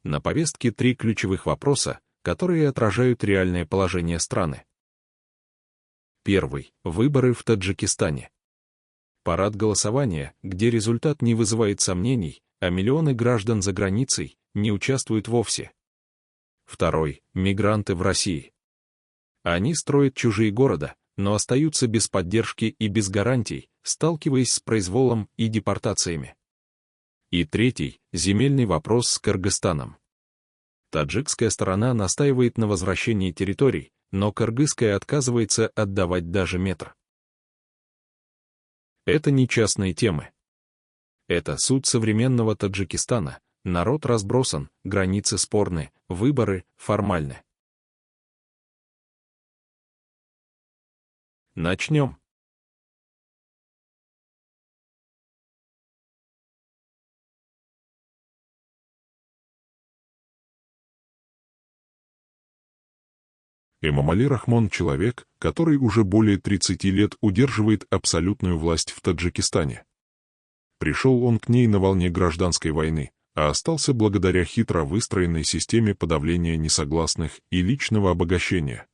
На повестке 3 ключевых вопроса, которые отражают реальное положение страны. Первый. Выборы в Таджикистане. Парад голосования, где результат не вызывает сомнений, а миллионы граждан за границей не участвуют вовсе. Второй. Мигранты в России. Они строят чужие города, но остаются без поддержки и без гарантий, сталкиваясь с произволом и депортациями. И третий. Земельный вопрос с Кыргызстаном. Таджикская сторона настаивает на возвращении территорий, но кыргызская отказывается отдавать даже метр. Это не частные темы. Это суть современного Таджикистана. Народ разбросан, границы спорны, выборы формальны. Начнем. Эмомали Рахмон — человек, который уже более 30 лет удерживает абсолютную власть в Таджикистане. Пришел он к ней на волне гражданской войны, а остался благодаря хитро выстроенной системе подавления несогласных и личного обогащения.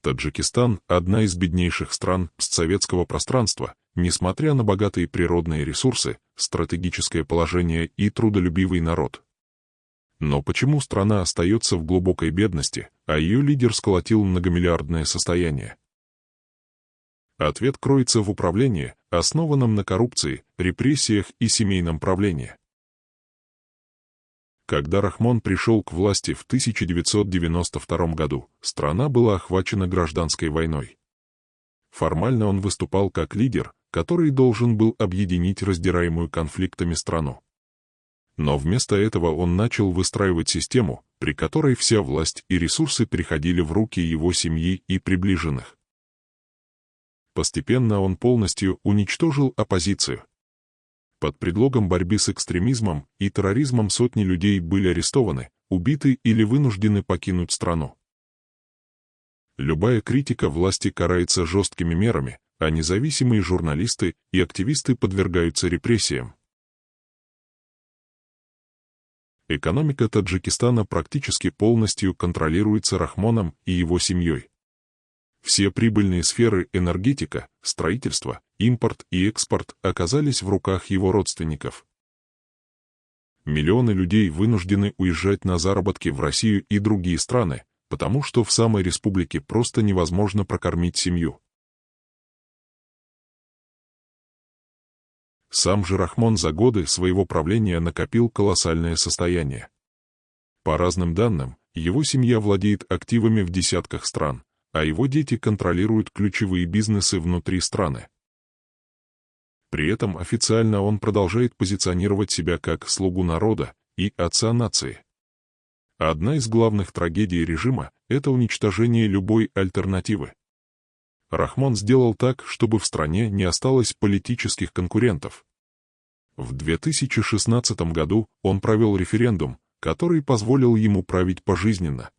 Таджикистан — одна из беднейших стран постсоветского пространства, несмотря на богатые природные ресурсы, стратегическое положение и трудолюбивый народ. Но почему страна остается в глубокой бедности, а ее лидер сколотил многомиллиардное состояние? Ответ кроется в управлении, основанном на коррупции, репрессиях и семейном правлении. Когда Рахмон пришел к власти в 1992 году, страна была охвачена гражданской войной. Формально он выступал как лидер, который должен был объединить раздираемую конфликтами страну. Но вместо этого он начал выстраивать систему, при которой вся власть и ресурсы переходили в руки его семьи и приближенных. Постепенно он полностью уничтожил оппозицию. Под предлогом борьбы с экстремизмом и терроризмом сотни людей были арестованы, убиты или вынуждены покинуть страну. Любая критика власти карается жесткими мерами, а независимые журналисты и активисты подвергаются репрессиям. Экономика Таджикистана практически полностью контролируется Рахмоном и его семьей. Все прибыльные сферы — энергетика, строительство, импорт и экспорт — оказались в руках его родственников. Миллионы людей вынуждены уезжать на заработки в Россию и другие страны, потому что в самой республике просто невозможно прокормить семью. Сам же Рахмон за годы своего правления накопил колоссальное состояние. По разным данным, его семья владеет активами в десятках стран, а его дети контролируют ключевые бизнесы внутри страны. При этом официально он продолжает позиционировать себя как слугу народа и отца нации. Одна из главных трагедий режима — это уничтожение любой альтернативы. Рахмон сделал так, чтобы в стране не осталось политических конкурентов. В 2016 году он провел референдум, который позволил ему править пожизненно.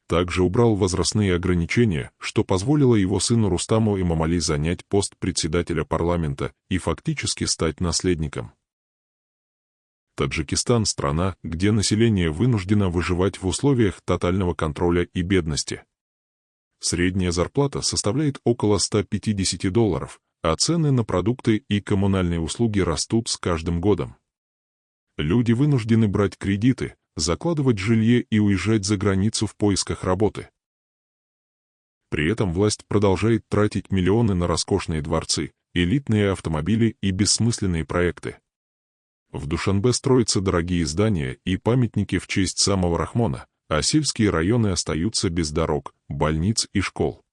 Также убрал возрастные ограничения, что позволило его сыну Рустаму Эмомали занять пост председателя парламента и фактически стать наследником. Таджикистан — страна, где население вынуждено выживать в условиях тотального контроля и бедности. Средняя зарплата составляет около $150, а цены на продукты и коммунальные услуги растут с каждым годом. Люди вынуждены брать кредиты, закладывать жилье и уезжать за границу в поисках работы. При этом власть продолжает тратить миллионы на роскошные дворцы, элитные автомобили и бессмысленные проекты. В Душанбе строятся дорогие здания и памятники в честь самого Рахмона, а сельские районы остаются без дорог, больниц и школ.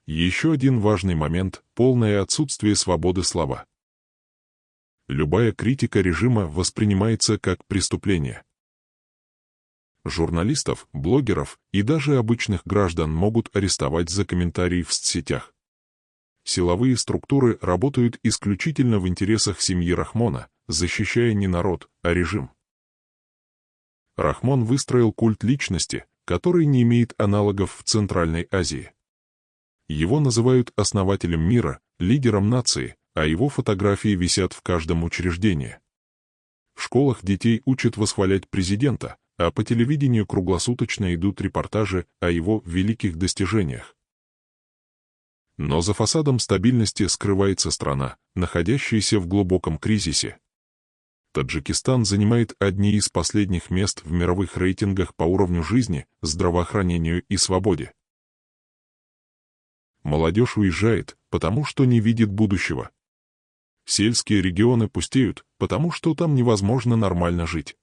Еще один важный момент — полное отсутствие свободы слова. Любая критика режима воспринимается как преступление. Журналистов, блогеров и даже обычных граждан могут арестовать за комментарии в соцсетях. Силовые структуры работают исключительно в интересах семьи Рахмона, защищая не народ, а режим. Рахмон выстроил культ личности, который не имеет аналогов в Центральной Азии. Его называют основателем мира, лидером нации, а его фотографии висят в каждом учреждении. В школах детей учат восхвалять президента, а по телевидению круглосуточно идут репортажи о его великих достижениях. Но за фасадом стабильности скрывается страна, находящаяся в глубоком кризисе. Таджикистан занимает одни из последних мест в мировых рейтингах по уровню жизни, здравоохранению и свободе. Молодежь уезжает, потому что не видит будущего. Сельские регионы пустеют, потому что там невозможно нормально жить.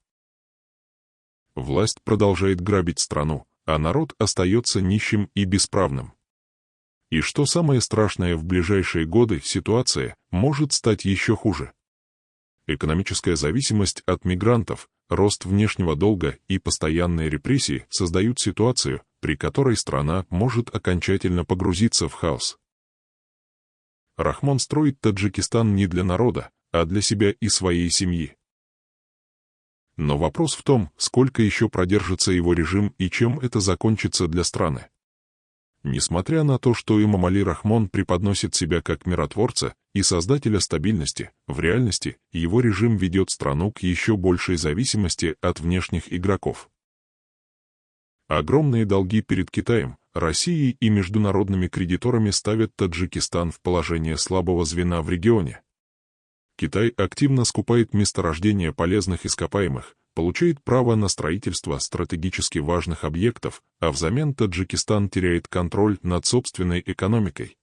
Власть продолжает грабить страну, а народ остается нищим и бесправным. И что самое страшное, в ближайшие годы ситуация может стать еще хуже. Экономическая зависимость от мигрантов, рост внешнего долга и постоянные репрессии создают ситуацию, при которой страна может окончательно погрузиться в хаос. Рахмон строит Таджикистан не для народа, а для себя и своей семьи. Но вопрос в том, сколько еще продержится его режим и чем это закончится для страны. Несмотря на то, что Эмомали Рахмон преподносит себя как миротворца и создателя стабильности, в реальности его режим ведет страну к еще большей зависимости от внешних игроков. Огромные долги перед Китаем, Россией и международными кредиторами ставят Таджикистан в положение слабого звена в регионе. Китай активно скупает месторождения полезных ископаемых, получает право на строительство стратегически важных объектов, а взамен Таджикистан теряет контроль над собственной экономикой.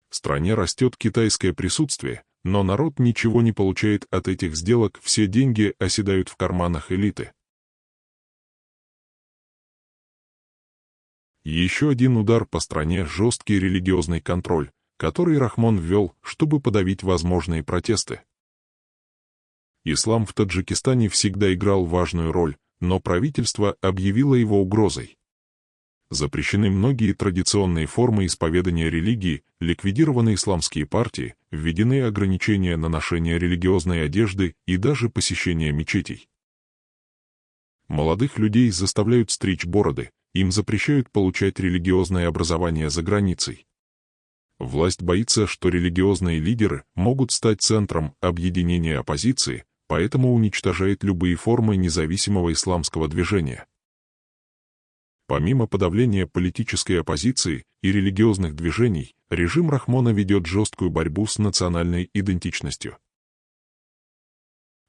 В стране растет китайское присутствие, но народ ничего не получает от этих сделок, все деньги оседают в карманах элиты. Еще один удар по стране — жесткий религиозный контроль, который Рахмон ввел, чтобы подавить возможные протесты. Ислам в Таджикистане всегда играл важную роль, но правительство объявило его угрозой. Запрещены многие традиционные формы исповедания религии, ликвидированы исламские партии, введены ограничения на ношение религиозной одежды и даже посещение мечетей. Молодых людей заставляют стричь бороды, им запрещают получать религиозное образование за границей. Власть боится, что религиозные лидеры могут стать центром объединения оппозиции, поэтому уничтожает любые формы независимого исламского движения. Помимо подавления политической оппозиции и религиозных движений, режим Рахмона ведет жесткую борьбу с национальной идентичностью.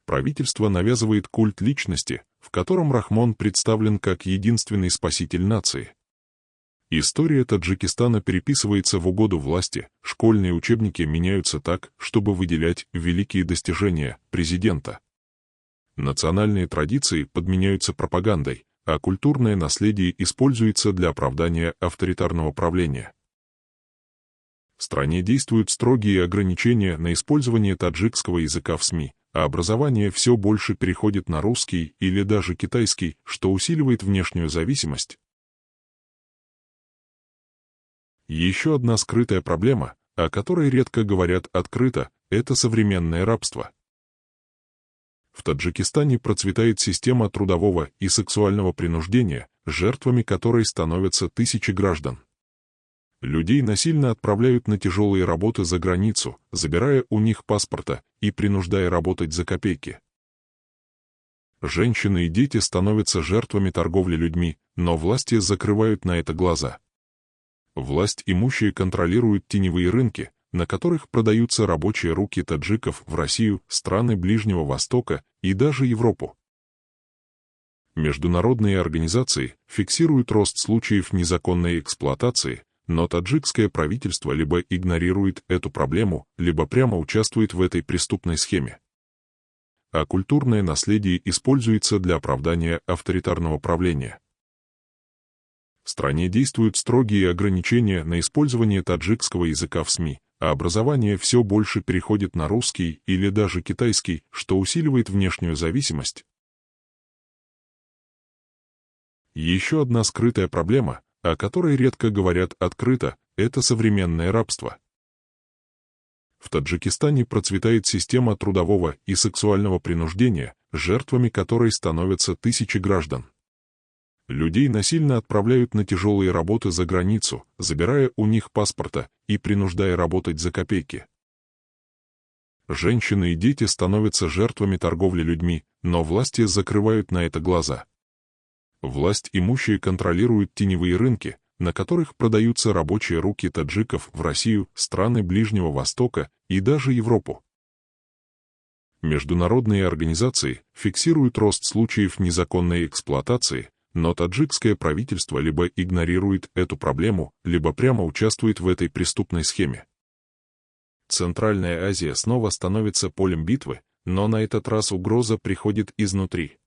Правительство навязывает культ личности, в котором Рахмон представлен как единственный спаситель нации. История Таджикистана переписывается в угоду власти, школьные учебники меняются так, чтобы выделять великие достижения президента. Национальные традиции подменяются пропагандой, а культурное наследие используется для оправдания авторитарного правления. В стране действуют строгие ограничения на использование таджикского языка в СМИ, а образование все больше переходит на русский или даже китайский, что усиливает внешнюю зависимость. Еще одна скрытая проблема, о которой редко говорят открыто, это современное рабство. В Таджикистане процветает система трудового и сексуального принуждения, жертвами которой становятся тысячи граждан. Людей насильно отправляют на тяжелые работы за границу, забирая у них паспорта и принуждая работать за копейки. Женщины и дети становятся жертвами торговли людьми, но власти закрывают на это глаза. Власть имущие контролируют теневые рынки, на которых продаются рабочие руки таджиков в Россию, страны Ближнего Востока и даже Европу. Международные организации фиксируют рост случаев незаконной эксплуатации, но таджикское правительство либо игнорирует эту проблему, либо прямо участвует в этой преступной схеме. А культурное наследие используется для оправдания авторитарного правления. В стране действуют строгие ограничения на использование таджикского языка в СМИ, а образование все больше переходит на русский или даже китайский, что усиливает внешнюю зависимость. Еще одна скрытая проблема, о которой редко говорят открыто, это современное рабство. В Таджикистане процветает система трудового и сексуального принуждения, жертвами которой становятся тысячи граждан. Людей насильно отправляют на тяжелые работы за границу, забирая у них паспорта и принуждая работать за копейки. Женщины и дети становятся жертвами торговли людьми, но власти закрывают на это глаза. Власть имущие контролируют теневые рынки, на которых продаются рабочие руки таджиков в Россию, страны Ближнего Востока и даже Европу. Международные организации фиксируют рост случаев незаконной эксплуатации, но таджикское правительство либо игнорирует эту проблему, либо прямо участвует в этой преступной схеме. Центральная Азия снова становится полем битвы, но на этот раз угроза приходит изнутри.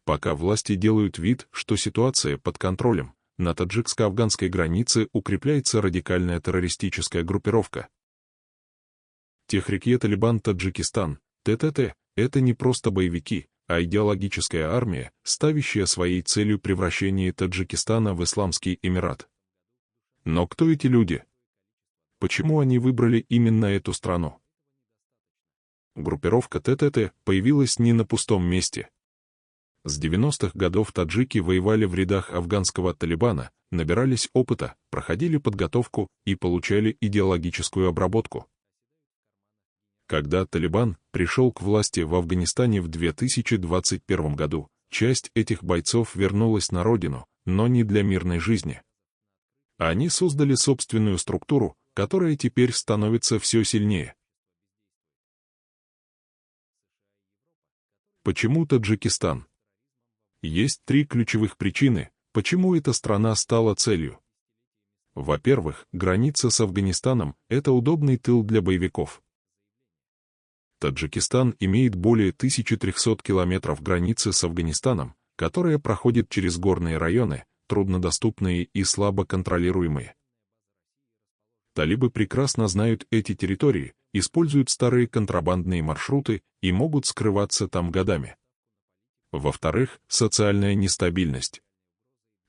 Пока власти делают вид, что ситуация под контролем, на таджикско-афганской границе укрепляется радикальная террористическая группировка. Техрикье Талибан Таджикистан, ТТТ, это не просто боевики, а идеологическая армия, ставящая своей целью превращение Таджикистана в Исламский Эмират. Но кто эти люди? Почему они выбрали именно эту страну? Группировка ТТТ появилась не на пустом месте. С 90-х годов таджики воевали в рядах афганского Талибана, набирались опыта, проходили подготовку и получали идеологическую обработку. Когда Талибан пришел к власти в Афганистане в 2021 году, часть этих бойцов вернулась на родину, но не для мирной жизни. Они создали собственную структуру, которая теперь становится все сильнее. Почему Таджикистан? Есть три ключевых причины, почему эта страна стала целью. Во-первых, граница с Афганистаном – это удобный тыл для боевиков. Таджикистан имеет более 1300 километров границы с Афганистаном, которая проходит через горные районы, труднодоступные и слабо контролируемые. Талибы прекрасно знают эти территории, используют старые контрабандные маршруты и могут скрываться там годами. Во-вторых, социальная нестабильность.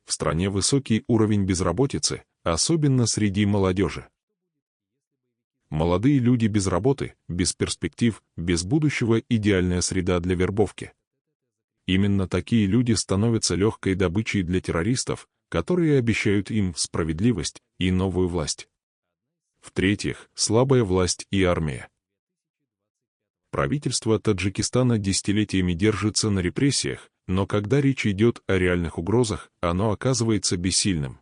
В стране высокий уровень безработицы, особенно среди молодежи. Молодые люди без работы, без перспектив, без будущего – идеальная среда для вербовки. Именно такие люди становятся легкой добычей для террористов, которые обещают им справедливость и новую власть. В-третьих, слабая власть и армия. Правительство Таджикистана десятилетиями держится на репрессиях, но когда речь идет о реальных угрозах, оно оказывается бессильным.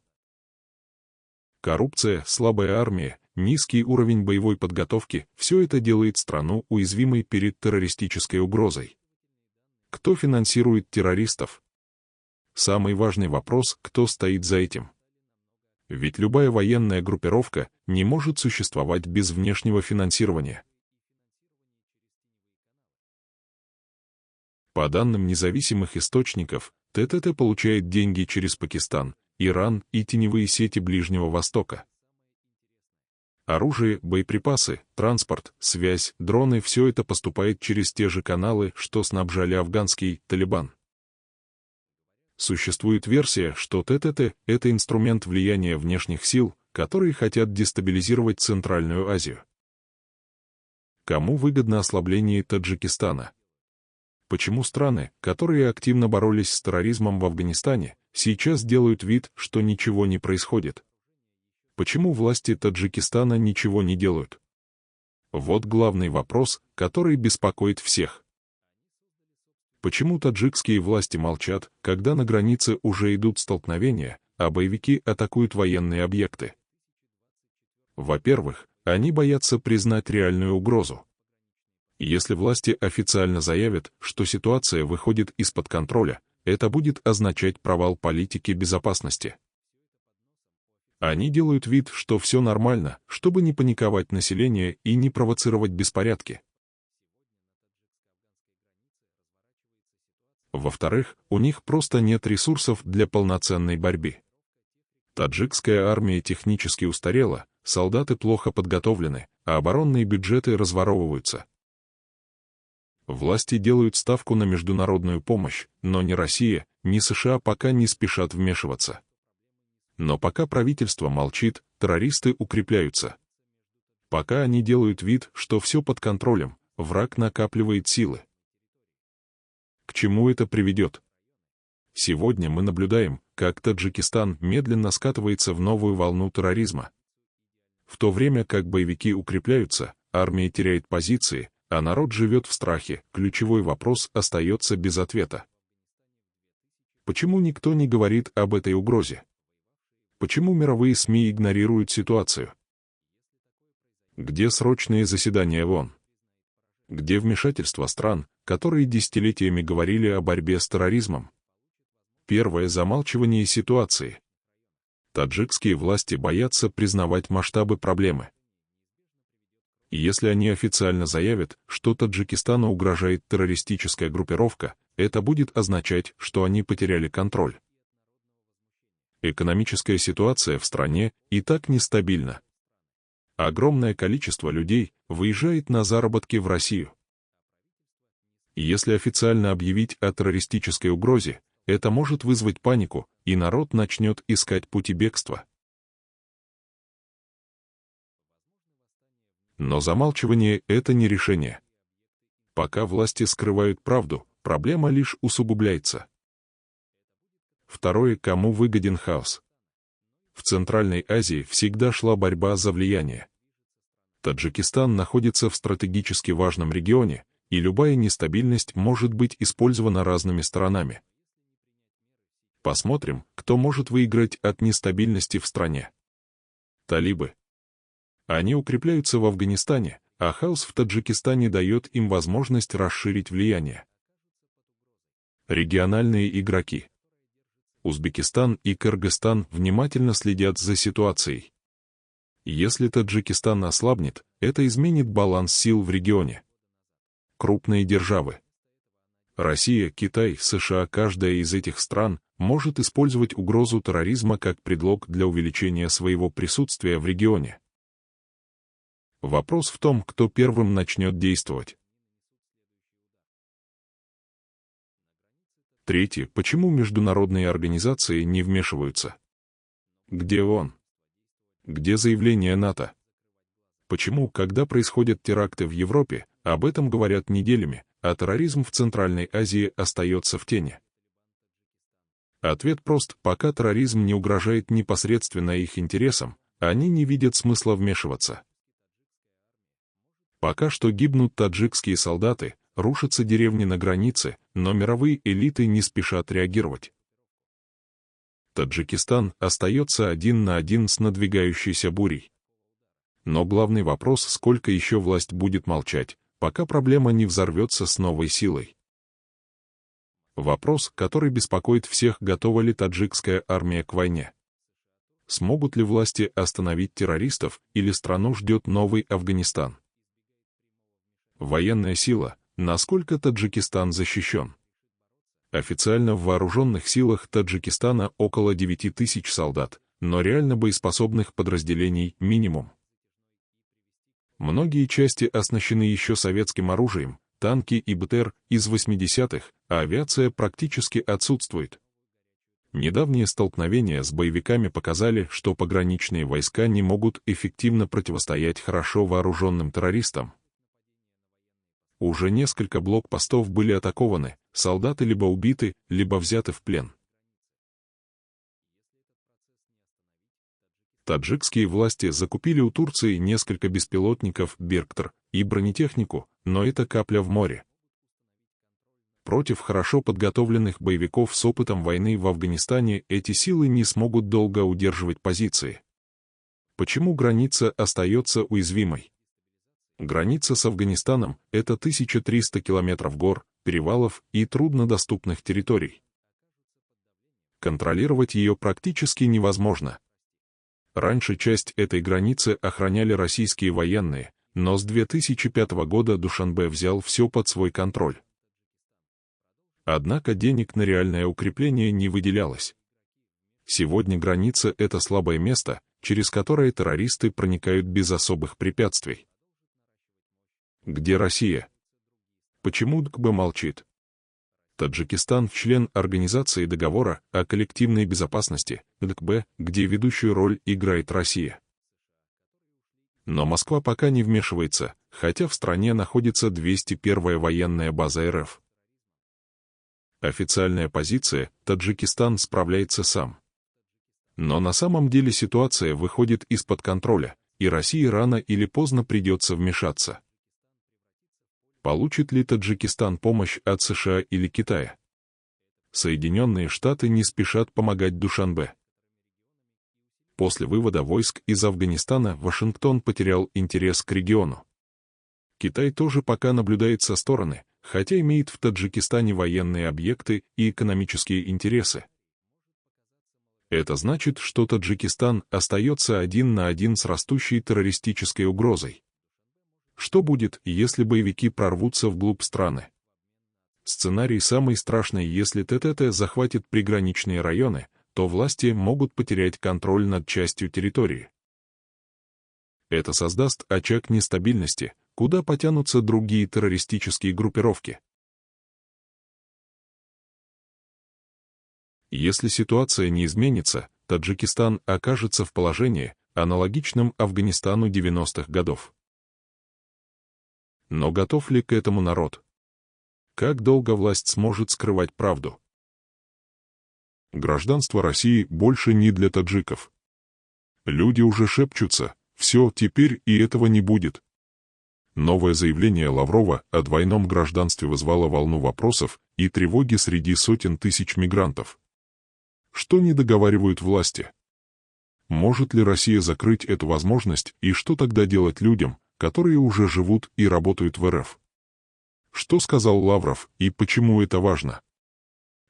Коррупция, слабая армия, низкий уровень боевой подготовки – все это делает страну уязвимой перед террористической угрозой. Кто финансирует террористов? Самый важный вопрос – кто стоит за этим? Ведь любая военная группировка не может существовать без внешнего финансирования. По данным независимых источников, ТТТ получает деньги через Пакистан, Иран и теневые сети Ближнего Востока. Оружие, боеприпасы, транспорт, связь, дроны – все это поступает через те же каналы, что снабжали афганский Талибан. Существует версия, что ТТТ – это инструмент влияния внешних сил, которые хотят дестабилизировать Центральную Азию. Кому выгодно ослабление Таджикистана? Почему страны, которые активно боролись с терроризмом в Афганистане, сейчас делают вид, что ничего не происходит? Почему власти Таджикистана ничего не делают? Вот главный вопрос, который беспокоит всех. Почему таджикские власти молчат, когда на границе уже идут столкновения, а боевики атакуют военные объекты? Во-первых, они боятся признать реальную угрозу. Если власти официально заявят, что ситуация выходит из-под контроля, это будет означать провал политики безопасности. Они делают вид, что все нормально, чтобы не паниковать население и не провоцировать беспорядки. Во-вторых, у них просто нет ресурсов для полноценной борьбы. Таджикская армия технически устарела, солдаты плохо подготовлены, а оборонные бюджеты разворовываются. Власти делают ставку на международную помощь, но ни Россия, ни США пока не спешат вмешиваться. Но пока правительство молчит, террористы укрепляются. Пока они делают вид, что все под контролем, враг накапливает силы. К чему это приведет? Сегодня мы наблюдаем, как Таджикистан медленно скатывается в новую волну терроризма. В то время как боевики укрепляются, армия теряет позиции, а народ живет в страхе, ключевой вопрос остается без ответа. Почему никто не говорит об этой угрозе? Почему мировые СМИ игнорируют ситуацию? Где срочные заседания ООН? Где вмешательство стран, которые десятилетиями говорили о борьбе с терроризмом? Первое — замалчивание ситуации. Таджикские власти боятся признавать масштабы проблемы. Если они официально заявят, что Таджикистану угрожает террористическая группировка, это будет означать, что они потеряли контроль. Экономическая ситуация в стране и так нестабильна. Огромное количество людей выезжает на заработки в Россию. Если официально объявить о террористической угрозе, это может вызвать панику, и народ начнет искать пути бегства. Но замалчивание — это не решение. Пока власти скрывают правду, проблема лишь усугубляется. Второе, кому выгоден хаос. В Центральной Азии всегда шла борьба за влияние. Таджикистан находится в стратегически важном регионе, и любая нестабильность может быть использована разными сторонами. Посмотрим, кто может выиграть от нестабильности в стране. Талибы. Они укрепляются в Афганистане, а хаос в Таджикистане дает им возможность расширить влияние. Региональные игроки. Узбекистан и Кыргызстан внимательно следят за ситуацией. Если Таджикистан ослабнет, это изменит баланс сил в регионе. Крупные державы. Россия, Китай, США — каждая из этих стран может использовать угрозу терроризма как предлог для увеличения своего присутствия в регионе. Вопрос в том, кто первым начнет действовать. Третье. Почему международные организации не вмешиваются? Где ООН? Где заявление НАТО? Почему, когда происходят теракты в Европе, об этом говорят неделями, а терроризм в Центральной Азии остается в тени? Ответ прост: пока терроризм не угрожает непосредственно их интересам, они не видят смысла вмешиваться. Пока что гибнут таджикские солдаты, рушатся деревни на границе, но мировые элиты не спешат реагировать. Таджикистан остается один на один с надвигающейся бурей. Но главный вопрос — сколько еще власть будет молчать, пока проблема не взорвется с новой силой. Вопрос, который беспокоит всех: готова ли таджикская армия к войне? Смогут ли власти остановить террористов, или страну ждет новый Афганистан? Военная сила. Насколько Таджикистан защищен? Официально в вооруженных силах Таджикистана около 9000 солдат, но реально боеспособных подразделений минимум. Многие части оснащены еще советским оружием, танки и БТР из 80-х, а авиация практически отсутствует. Недавние столкновения с боевиками показали, что пограничные войска не могут эффективно противостоять хорошо вооруженным террористам. Уже несколько блокпостов были атакованы, солдаты либо убиты, либо взяты в плен. Таджикские власти закупили у Турции несколько беспилотников «Байрактар» и бронетехнику, но это капля в море. Против хорошо подготовленных боевиков с опытом войны в Афганистане эти силы не смогут долго удерживать позиции. Почему граница остается уязвимой? Граница с Афганистаном — это 1300 километров гор, перевалов и труднодоступных территорий. Контролировать ее практически невозможно. Раньше часть этой границы охраняли российские военные, но с 2005 года Душанбе взял все под свой контроль. Однако денег на реальное укрепление не выделялось. Сегодня граница — это слабое место, через которое террористы проникают без особых препятствий. Где Россия? Почему ДКБ молчит? Таджикистан — член Организации договора о коллективной безопасности, ДКБ, где ведущую роль играет Россия. Но Москва пока не вмешивается, хотя в стране находится 201-я военная база РФ. Официальная позиция — Таджикистан справляется сам. Но на самом деле ситуация выходит из-под контроля, и России рано или поздно придется вмешаться. Получит ли Таджикистан помощь от США или Китая? Соединенные Штаты не спешат помогать Душанбе. После вывода войск из Афганистана Вашингтон потерял интерес к региону. Китай тоже пока наблюдает со стороны, хотя имеет в Таджикистане военные объекты и экономические интересы. Это значит, что Таджикистан остается один на один с растущей террористической угрозой. Что будет, если боевики прорвутся вглубь страны? Сценарий самый страшный: если ТТТ захватит приграничные районы, то власти могут потерять контроль над частью территории. Это создаст очаг нестабильности, куда потянутся другие террористические группировки. Если ситуация не изменится, Таджикистан окажется в положении, аналогичном Афганистану 90-х годов. Но готов ли к этому народ? Как долго власть сможет скрывать правду? Гражданство России больше не для таджиков. Люди уже шепчутся: все, теперь и этого не будет. Новое заявление Лаврова о двойном гражданстве вызвало волну вопросов и тревоги среди сотен тысяч мигрантов. Что не договаривают власти? Может ли Россия закрыть эту возможность, и что тогда делать людям, которые уже живут и работают в РФ? Что сказал Лавров и почему это важно?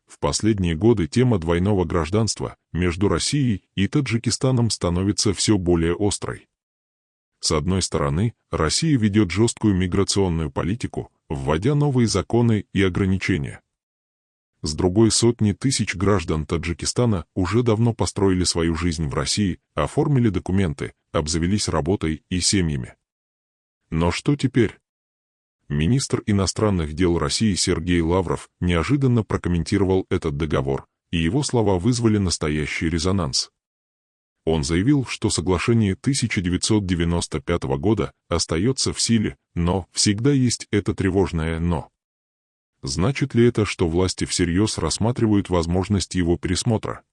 В последние годы тема двойного гражданства между Россией и Таджикистаном становится все более острой. С одной стороны, Россия ведет жесткую миграционную политику, вводя новые законы и ограничения. С другой, сотни тысяч граждан Таджикистана уже давно построили свою жизнь в России, оформили документы, обзавелись работой и семьями. Но что теперь? Министр иностранных дел России Сергей Лавров неожиданно прокомментировал этот договор, и его слова вызвали настоящий резонанс. Он заявил, что соглашение 1995 года остается в силе, но всегда есть это тревожное «но». Значит ли это, что власти всерьез рассматривают возможность его пересмотра?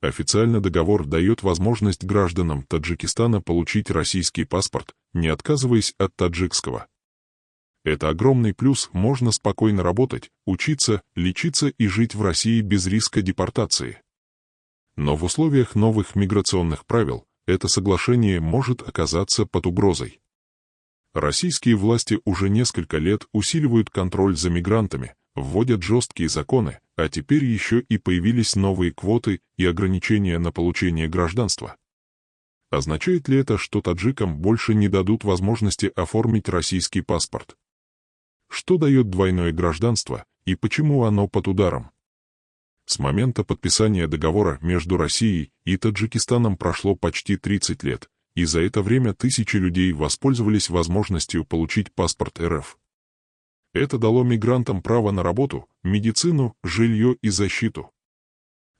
Официально договор дает возможность гражданам Таджикистана получить российский паспорт, не отказываясь от таджикского. Это огромный плюс: можно спокойно работать, учиться, лечиться и жить в России без риска депортации. Но в условиях новых миграционных правил это соглашение может оказаться под угрозой. Российские власти уже несколько лет усиливают контроль за мигрантами, вводят жесткие законы, а теперь еще и появились новые квоты и ограничения на получение гражданства. Означает ли это, что таджикам больше не дадут возможности оформить российский паспорт? Что дает двойное гражданство и почему оно под ударом? С момента подписания договора между Россией и Таджикистаном прошло почти 30 лет, и за это время тысячи людей воспользовались возможностью получить паспорт РФ. Это дало мигрантам право на работу, медицину, жилье и защиту.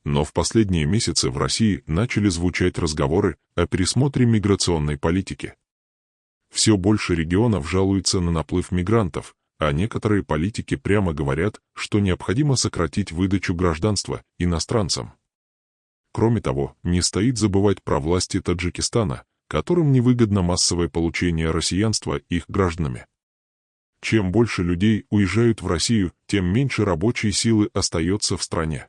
Но в последние месяцы в России начали звучать разговоры о пересмотре миграционной политики. Все больше регионов жалуются на наплыв мигрантов, а некоторые политики прямо говорят, что необходимо сократить выдачу гражданства иностранцам. Кроме того, не стоит забывать про власти Таджикистана, которым невыгодно массовое получение россиянства их гражданами. Чем больше людей уезжают в Россию, тем меньше рабочей силы остается в стране.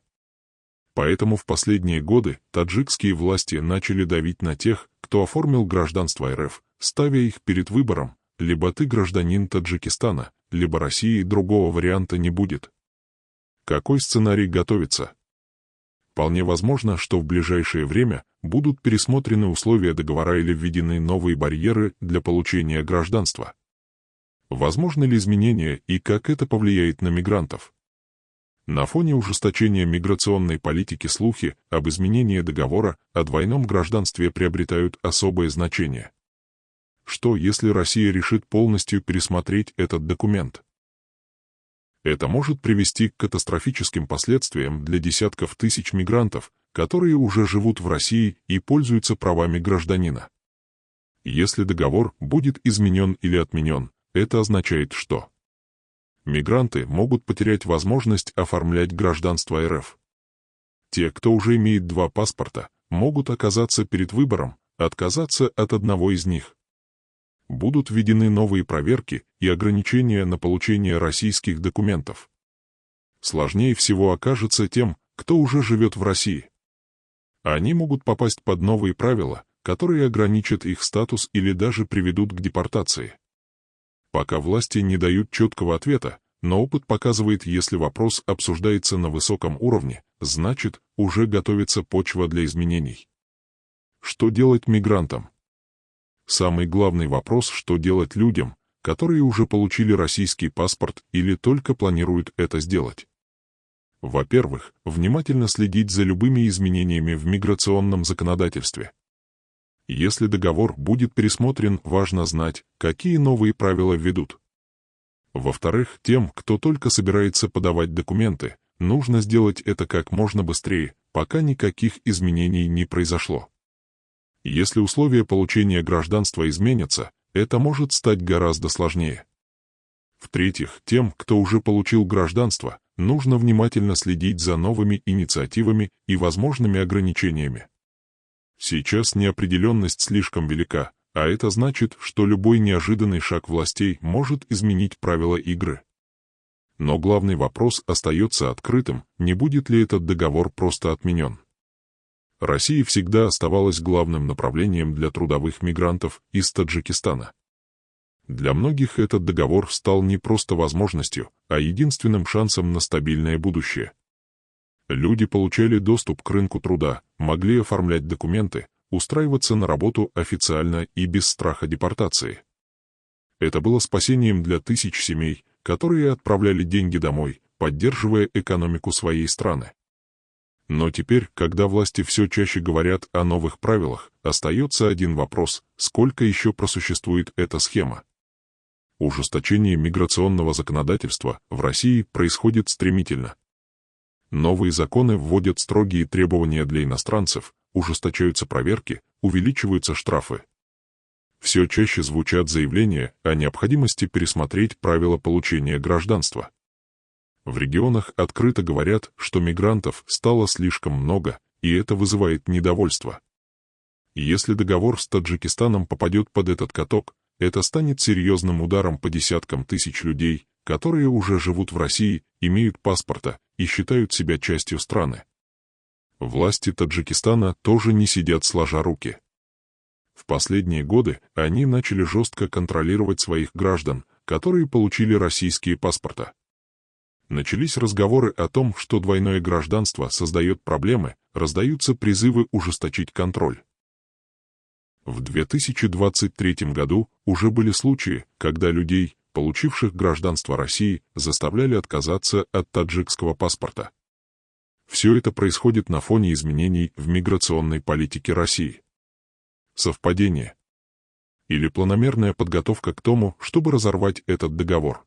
Поэтому в последние годы таджикские власти начали давить на тех, кто оформил гражданство РФ, ставя их перед выбором: либо ты гражданин Таджикистана, либо России, другого варианта не будет. Какой сценарий готовится? Вполне возможно, что в ближайшее время будут пересмотрены условия договора или введены новые барьеры для получения гражданства. Возможны ли изменения и как это повлияет на мигрантов? На фоне ужесточения миграционной политики слухи об изменении договора о двойном гражданстве приобретают особое значение. Что, если Россия решит полностью пересмотреть этот документ? Это может привести к катастрофическим последствиям для десятков тысяч мигрантов, которые уже живут в России и пользуются правами гражданина. Если договор будет изменен или отменен, это означает, что мигранты могут потерять возможность оформлять гражданство РФ. Те, кто уже имеет два паспорта, могут оказаться перед выбором: отказаться от одного из них. Будут введены новые проверки и ограничения на получение российских документов. Сложнее всего окажется тем, кто уже живет в России. Они могут попасть под новые правила, которые ограничат их статус или даже приведут к депортации. Пока власти не дают четкого ответа, но опыт показывает, если вопрос обсуждается на высоком уровне, значит, уже готовится почва для изменений. Что делать мигрантам? Самый главный вопрос, что делать людям, которые уже получили российский паспорт или только планируют это сделать. Во-первых, внимательно следить за любыми изменениями в миграционном законодательстве. Если договор будет пересмотрен, важно знать, какие новые правила введут. Во-вторых, тем, кто только собирается подавать документы, нужно сделать это как можно быстрее, пока никаких изменений не произошло. Если условия получения гражданства изменятся, это может стать гораздо сложнее. В-третьих, тем, кто уже получил гражданство, нужно внимательно следить за новыми инициативами и возможными ограничениями. Сейчас неопределенность слишком велика, а это значит, что любой неожиданный шаг властей может изменить правила игры. Но главный вопрос остается открытым, не будет ли этот договор просто отменен. Россия всегда оставалась главным направлением для трудовых мигрантов из Таджикистана. Для многих этот договор стал не просто возможностью, а единственным шансом на стабильное будущее. Люди получали доступ к рынку труда, могли оформлять документы, устраиваться на работу официально и без страха депортации. Это было спасением для тысяч семей, которые отправляли деньги домой, поддерживая экономику своей страны. Но теперь, когда власти все чаще говорят о новых правилах, остается один вопрос: сколько еще просуществует эта схема? Ужесточение миграционного законодательства в России происходит стремительно. Новые законы вводят строгие требования для иностранцев, ужесточаются проверки, увеличиваются штрафы. Все чаще звучат заявления о необходимости пересмотреть правила получения гражданства. В регионах открыто говорят, что мигрантов стало слишком много, и это вызывает недовольство. Если договор с Таджикистаном попадет под этот каток, это станет серьезным ударом по десяткам тысяч людей, которые уже живут в России, имеют паспорта и считают себя частью страны. Власти Таджикистана тоже не сидят сложа руки. В последние годы они начали жестко контролировать своих граждан, которые получили российские паспорта. Начались разговоры о том, что двойное гражданство создает проблемы, раздаются призывы ужесточить контроль. В 2023 году уже были случаи, когда людей, получивших гражданство России, заставляли отказаться от таджикского паспорта. Все это происходит на фоне изменений в миграционной политике России. Совпадение? Или планомерная подготовка к тому, чтобы разорвать этот договор?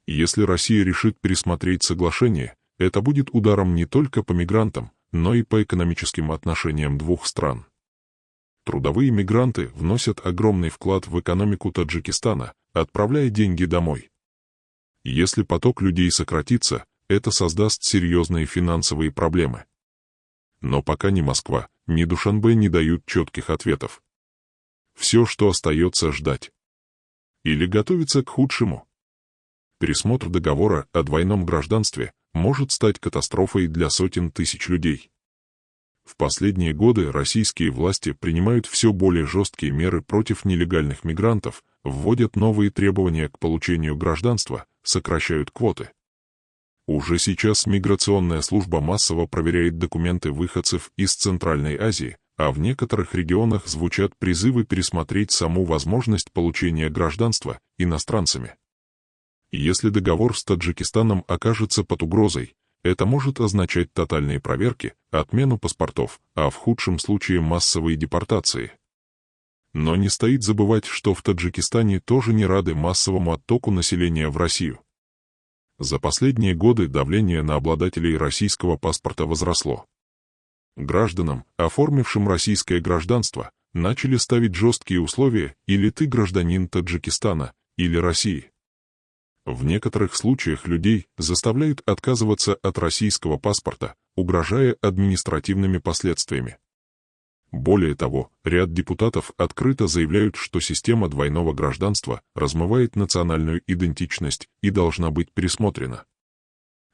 Если Россия решит пересмотреть соглашение, это будет ударом не только по мигрантам, но и по экономическим отношениям двух стран. Трудовые мигранты вносят огромный вклад в экономику Таджикистана, отправляя деньги домой. Если поток людей сократится, это создаст серьезные финансовые проблемы. Но пока ни Москва, ни Душанбе не дают четких ответов. Все, что остается, ждать. Или готовиться к худшему. Пересмотр договора о двойном гражданстве может стать катастрофой для сотен тысяч людей. В последние годы российские власти принимают все более жесткие меры против нелегальных мигрантов, вводят новые требования к получению гражданства, сокращают квоты. Уже сейчас миграционная служба массово проверяет документы выходцев из Центральной Азии, а в некоторых регионах звучат призывы пересмотреть саму возможность получения гражданства иностранцами. Если договор с Таджикистаном окажется под угрозой, это может означать тотальные проверки, отмену паспортов, а в худшем случае массовые депортации. Но не стоит забывать, что в Таджикистане тоже не рады массовому оттоку населения в Россию. За последние годы давление на обладателей российского паспорта возросло. Гражданам, оформившим российское гражданство, начали ставить жесткие условия: или ты гражданин Таджикистана, или России. В некоторых случаях людей заставляют отказываться от российского паспорта, угрожая административными последствиями. Более того, ряд депутатов открыто заявляют, что система двойного гражданства размывает национальную идентичность и должна быть пересмотрена.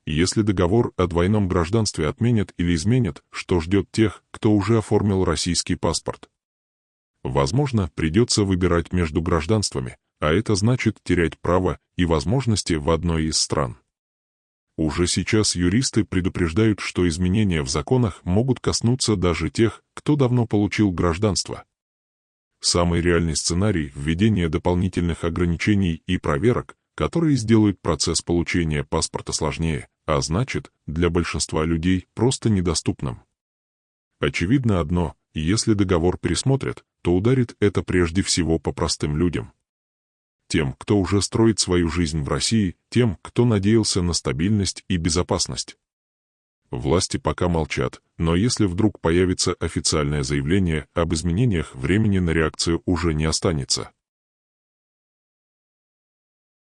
Если договор о двойном гражданстве отменят или изменят, что ждет тех, кто уже оформил российский паспорт? Возможно, придется выбирать между гражданствами, а это значит терять право и возможности в одной из стран. Уже сейчас юристы предупреждают, что изменения в законах могут коснуться даже тех, кто давно получил гражданство. Самый реальный сценарий – введение дополнительных ограничений и проверок, которые сделают процесс получения паспорта сложнее, а значит, для большинства людей просто недоступным. Очевидно одно – если договор пересмотрят, то ударит это прежде всего по простым людям. Тем, кто уже строит свою жизнь в России, тем, кто надеялся на стабильность и безопасность. Власти пока молчат, но если вдруг появится официальное заявление об изменениях, времени на реакцию уже не останется.